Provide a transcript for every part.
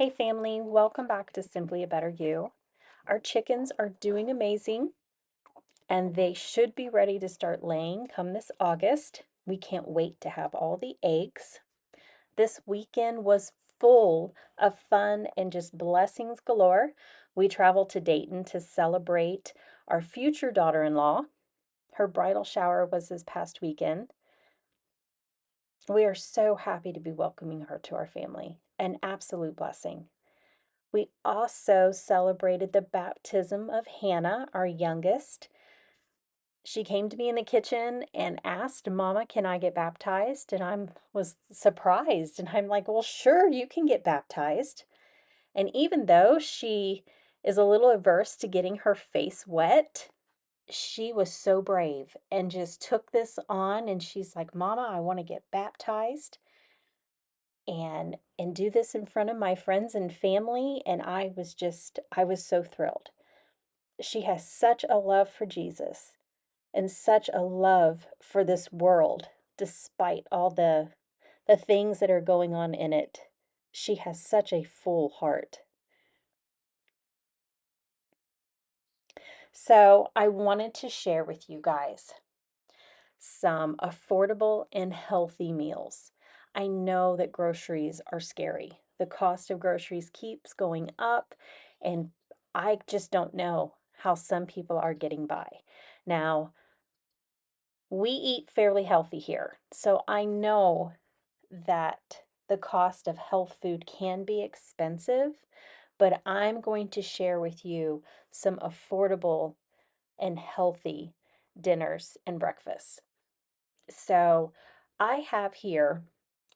Hey family, welcome back to Simply a Better You. Our chickens are doing amazing and they should be ready to start laying come this August. We can't wait to have all the eggs. This weekend was full of fun and just blessings galore. We traveled to Dayton to celebrate our future daughter-in-law. Her bridal shower was this past weekend. We are so happy to be welcoming her to our family. An absolute blessing. We also celebrated the baptism of Hannah, our youngest. She came to me in the kitchen and asked, "Mama, can I get baptized?" And I was surprised. And I'm like, "Well, sure, you can get baptized." And even though she is a little averse to getting her face wet, she was so brave and just took this on. And she's like, "Mama, I want to get baptized and do this in front of my friends and family." And I was so thrilled. She has such a love for Jesus and such a love for this world despite all the things that are going on in it. She has such a full heart. So, I wanted to share with you guys some affordable and healthy meals. I know that groceries are scary. The cost of groceries keeps going up, and I just don't know how some people are getting by. Now, we eat fairly healthy here, so I know that the cost of health food can be expensive, but I'm going to share with you some affordable and healthy dinners and breakfasts. So I have here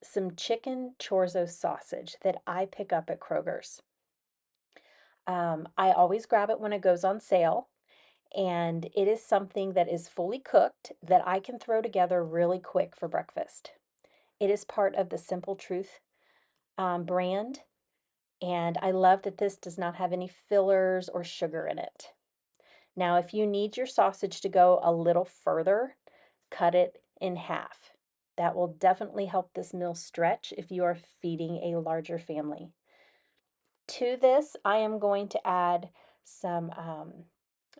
some chicken chorizo sausage that I pick up at Kroger's. I always grab it when it goes on sale, and it is something that is fully cooked that I can throw together really quick for breakfast. It is part of the Simple Truth brand, and I love that this does not have any fillers or sugar in it. Now, if you need your sausage to go a little further, cut it in half. That will definitely help this meal stretch if you are feeding a larger family. To this, I am going to add some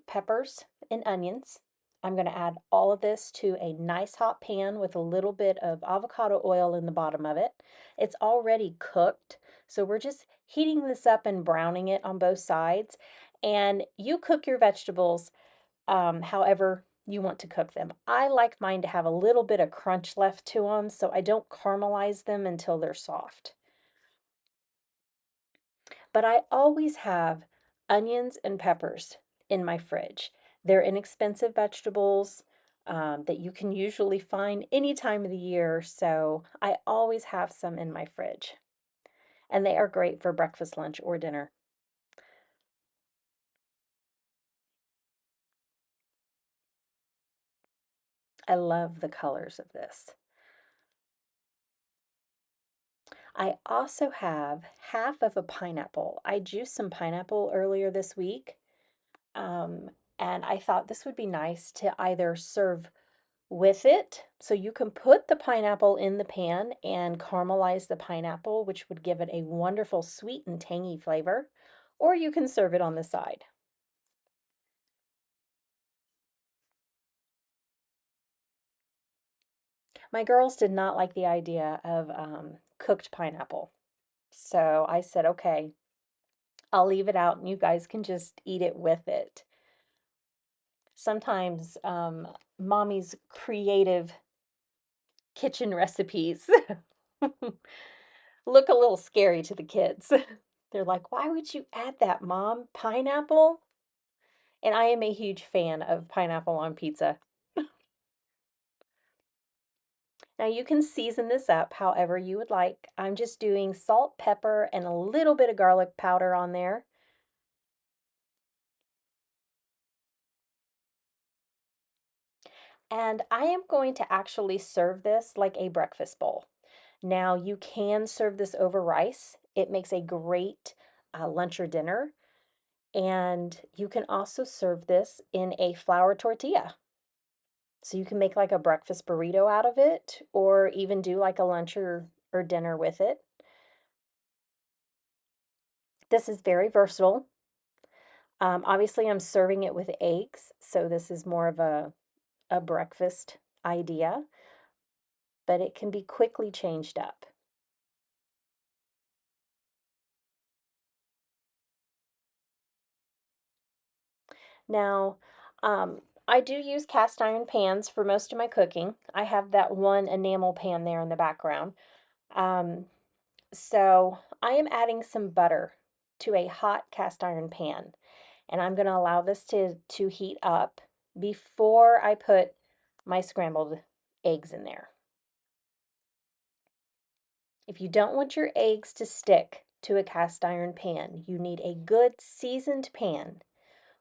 peppers and onions. I'm going to add all of this to a nice hot pan with a little bit of avocado oil in the bottom of it. It's already cooked, so we're just heating this up and browning it on both sides. And you cook your vegetables however you want to cook them. I like mine to have a little bit of crunch left to them, so I don't caramelize them until they're soft. But I always have onions and peppers in my fridge. They're inexpensive vegetables that you can usually find any time of the year, so I always have some in my fridge. And they are great for breakfast, lunch, or dinner. I love the colors of this. I also have half of a pineapple. I juiced some pineapple earlier this week, um, and I thought this would be nice to either serve with it. So you can put the pineapple in the pan and caramelize the pineapple, which would give it a wonderful sweet and tangy flavor, or you can serve it on the side. My girls did not like the idea of cooked pineapple. So I said, okay, I'll leave it out and you guys can just eat it with it. Sometimes mommy's creative kitchen recipes look a little scary to the kids. They're like, "Why would you add that, Mom? Pineapple?" And I am a huge fan of pineapple on pizza. Now you can season this up however you would like. I'm just doing salt, pepper, and a little bit of garlic powder on there. And I am going to actually serve this like a breakfast bowl. Now you can serve this over rice. It makes a great lunch or dinner. And you can also serve this in a flour tortilla. So you can make like a breakfast burrito out of it, or even do like a lunch or dinner with it. This is very versatile. Obviously, I'm serving it with eggs, so this is more of a breakfast idea, but it can be quickly changed up. Now, I do use cast iron pans for most of my cooking. I have that one enamel pan there in the background. Um, so I am adding some butter to a hot cast iron pan, and I'm going to allow this to heat up before I put my scrambled eggs in there. If you don't want your eggs to stick to a cast iron pan, you need a good seasoned pan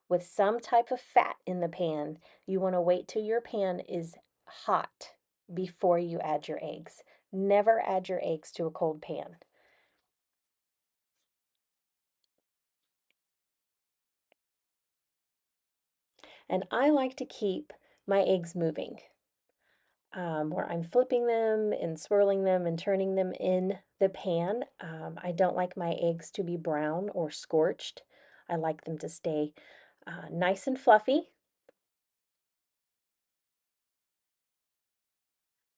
with some type of fat in the pan. You want to wait till your pan is hot before you add your eggs. Never add your eggs to a cold pan. And I like to keep my eggs moving, where I'm flipping them and swirling them and turning them in the pan. I don't like my eggs to be brown or scorched. I like them to stay nice and fluffy.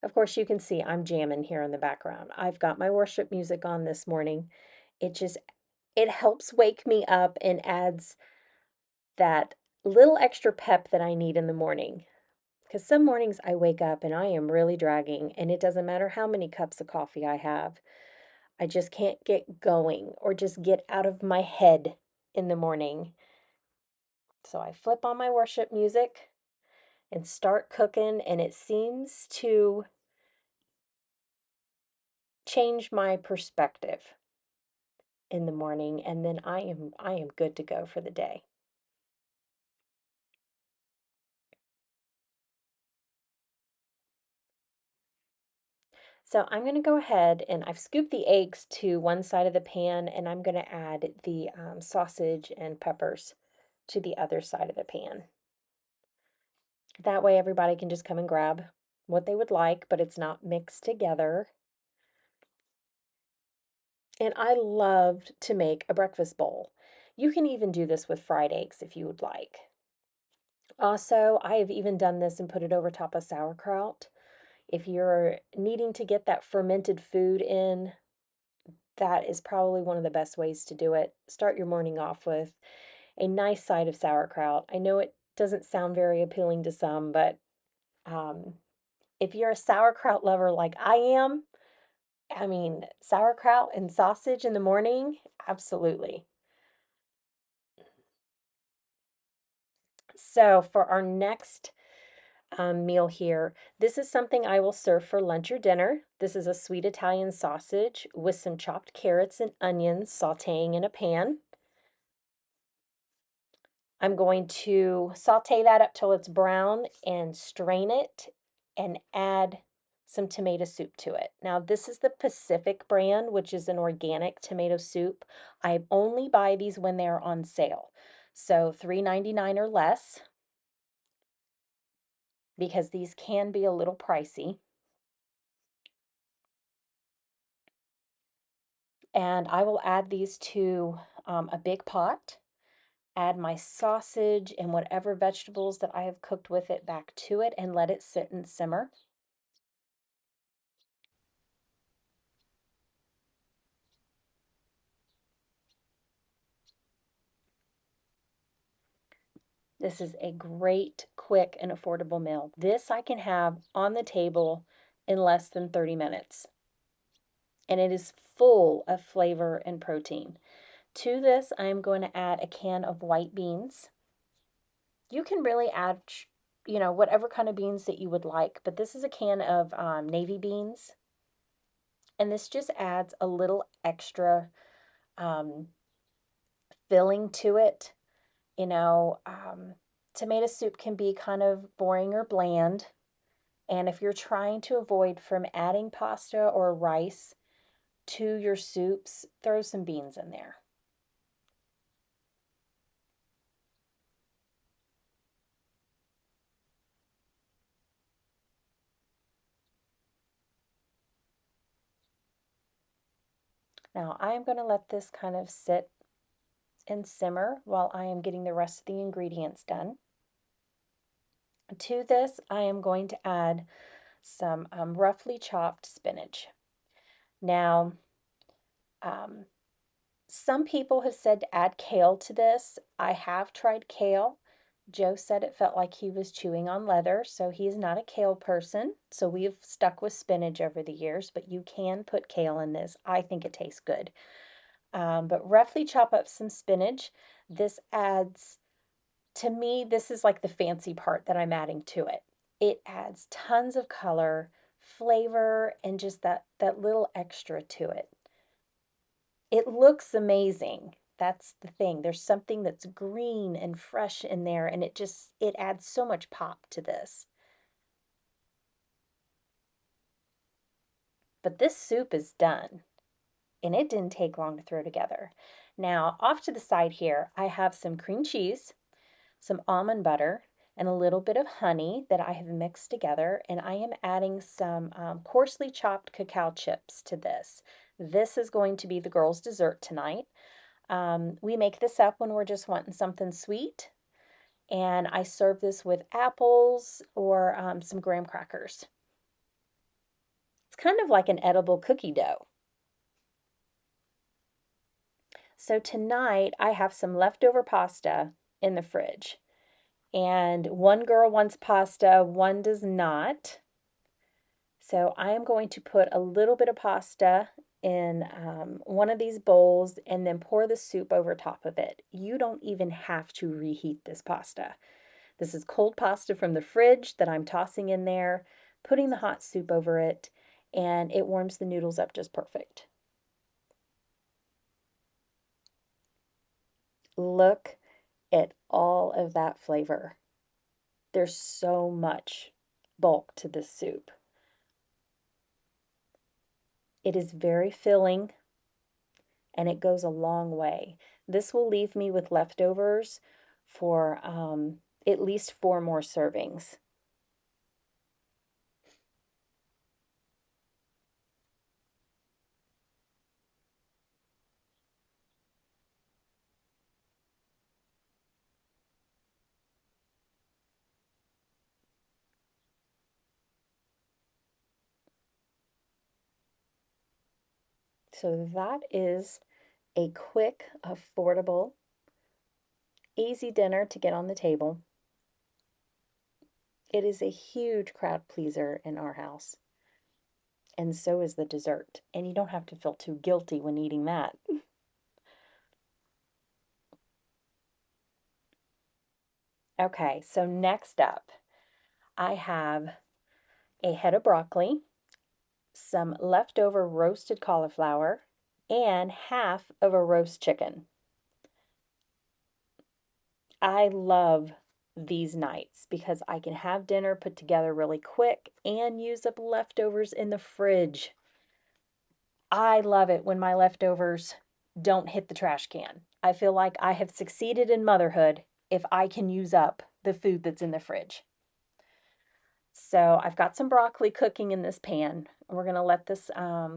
Of course, you can see I'm jamming here in the background. I've got my worship music on this morning. It just it helps wake me up and adds that little extra pep that I need in the morning. Because some mornings I wake up and I am really dragging, and it doesn't matter how many cups of coffee I have. I just can't get going or just get out of my head in the morning. So I flip on my worship music and start cooking, and it seems to change my perspective in the morning, and then I am good to go for the day. So I'm going to go ahead and I've scooped the eggs to one side of the pan, and I'm going to add the sausage and peppers to the other side of the pan. That way everybody can just come and grab what they would like, but it's not mixed together. And I loved to make a breakfast bowl. You can even do this with fried eggs if you would like. Also, I have even done this and put it over top of sauerkraut. If you're needing to get that fermented food in, that is probably one of the best ways to do it. Start your morning off with a nice side of sauerkraut. I know it doesn't sound very appealing to some, but um, if you're a sauerkraut lover like I am, I mean, sauerkraut and sausage in the morning, absolutely. So for our next meal here, this is something I will serve for lunch or dinner. This is a sweet Italian sausage with some chopped carrots and onions sauteing in a pan. I'm going to saute that up till it's brown and strain it and add some tomato soup to it. Now, this is the Pacific brand, which is an organic tomato soup. I only buy these when they're on sale. So $3.99 or less, because these can be a little pricey. And I will add these to a big pot, add my sausage and whatever vegetables that I have cooked with it back to it, and let it sit and simmer. This is a great, quick, and affordable meal. This I can have on the table in less than 30 minutes. And it is full of flavor and protein. To this, I'm going to add a can of white beans. You can really add, whatever kind of beans that you would like, but this is a can of navy beans. And this just adds a little extra um, filling to it. You know, tomato soup can be kind of boring or bland. And if you're trying to avoid from adding pasta or rice to your soups, throw some beans in there. Now I'm going to let this kind of sit and simmer while I am getting the rest of the ingredients done. To this, I am going to add some roughly chopped spinach. Now, um, some people have said to add kale to this. I have tried kale. Joe said it felt like he was chewing on leather, so he's not a kale person. So we've stuck with spinach over the years, but you can put kale in this. I think it tastes good. But roughly chop up some spinach. This adds, to me, this is like the fancy part that I'm adding to it. It adds tons of color, flavor, and just that little extra to it. It looks amazing. That's the thing. There's something that's green and fresh in there, and it adds so much pop to this. But this soup is done, and it didn't take long to throw together. Now, off to the side here, I have some cream cheese, some almond butter, and a little bit of honey that I have mixed together, and I am adding some coarsely chopped cacao chips to this. This is going to be the girls' dessert tonight. We make this up when we're just wanting something sweet, and I serve this with apples or some graham crackers. It's kind of like an edible cookie dough. So tonight I have some leftover pasta in the fridge, and one girl wants pasta, one does not. So I am going to put a little bit of pasta in one of these bowls and then pour the soup over top of it. You don't even have to reheat this pasta. This is cold pasta from the fridge that I'm tossing in there, putting the hot soup over it, and it warms the noodles up just perfect. Look at all of that flavor. There's so much bulk to this soup. It is very filling, and it goes a long way. This will leave me with leftovers for at least 4 more servings. So that is a quick, affordable, easy dinner to get on the table. It is a huge crowd pleaser in our house, and so is the dessert. And you don't have to feel too guilty when eating that. Okay, so next up, I have a head of broccoli, some leftover roasted cauliflower, and half of a roast chicken. I love these nights because I can have dinner put together really quick and use up leftovers in the fridge. I love it when my leftovers don't hit the trash can. I feel like I have succeeded in motherhood if I can use up the food that's in the fridge. So I've got some broccoli cooking in this pan. We're going to let this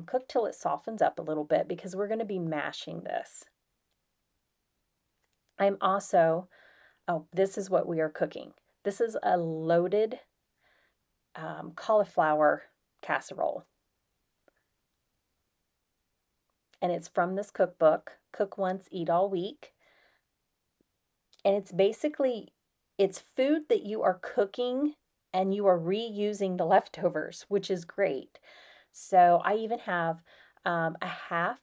cook till it softens up a little bit because we're going to be mashing this. I'm also, oh, this is what we are cooking. This is a loaded cauliflower casserole. And it's from this cookbook, Cook Once, Eat All Week. And it's basically, it's food that you are cooking and you are reusing the leftovers, which is great. So I even have a half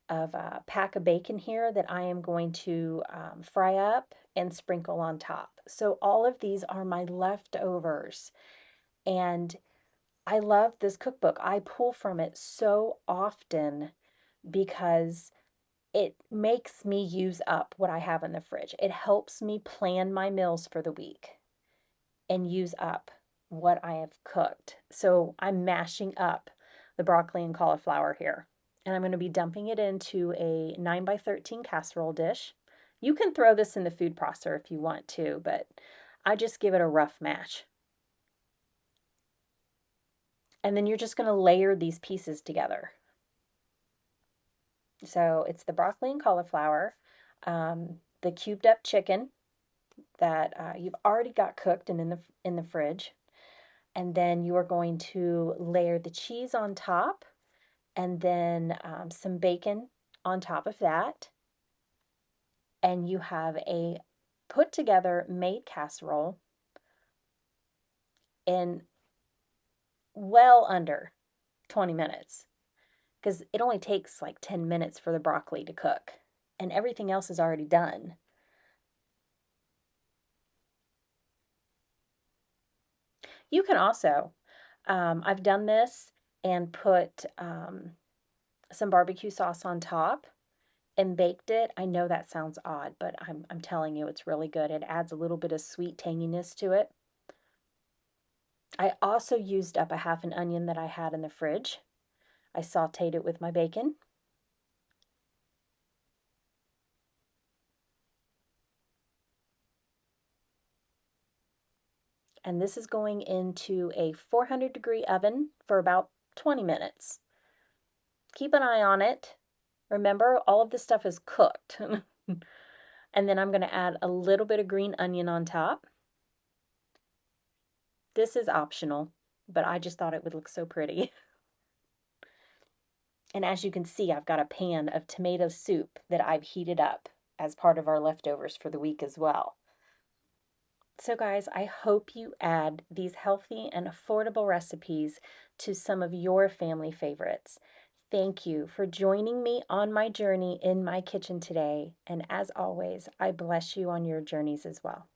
of a pack of bacon here that I am going to fry up and sprinkle on top. So all of these are my leftovers. And I love this cookbook. I pull from it so often because it makes me use up what I have in the fridge. It helps me plan my meals for the week and use up what I have cooked. So I'm mashing up the broccoli and cauliflower here. And I'm going to be dumping it into a 9 by 13 casserole dish. You can throw this in the food processor if you want to, but I just give it a rough mash. And then you're just going to layer these pieces together. So it's the broccoli and cauliflower. the cubed up chicken that you've already got cooked and in the fridge. And then you are going to layer the cheese on top, and then some bacon on top of that. And you have a put together made casserole in well under 20 minutes, because it only takes like 10 minutes for the broccoli to cook and everything else is already done. You can also, I've done this and put some barbecue sauce on top and baked it. I know that sounds odd, but I'm telling you, it's really good. It adds a little bit of sweet tanginess to it. I also used up a half an onion that I had in the fridge. I sauteed it with my bacon. And this is going into a 400-degree oven for about 20 minutes. Keep an eye on it. Remember, all of this stuff is cooked. And then I'm going to add a little bit of green onion on top. This is optional, but I just thought it would look so pretty. And as you can see, I've got a pan of tomato soup that I've heated up as part of our leftovers for the week as well. So guys, I hope you add these healthy and affordable recipes to some of your family favorites. Thank you for joining me on my journey in my kitchen today. And as always, I bless you on your journeys as well.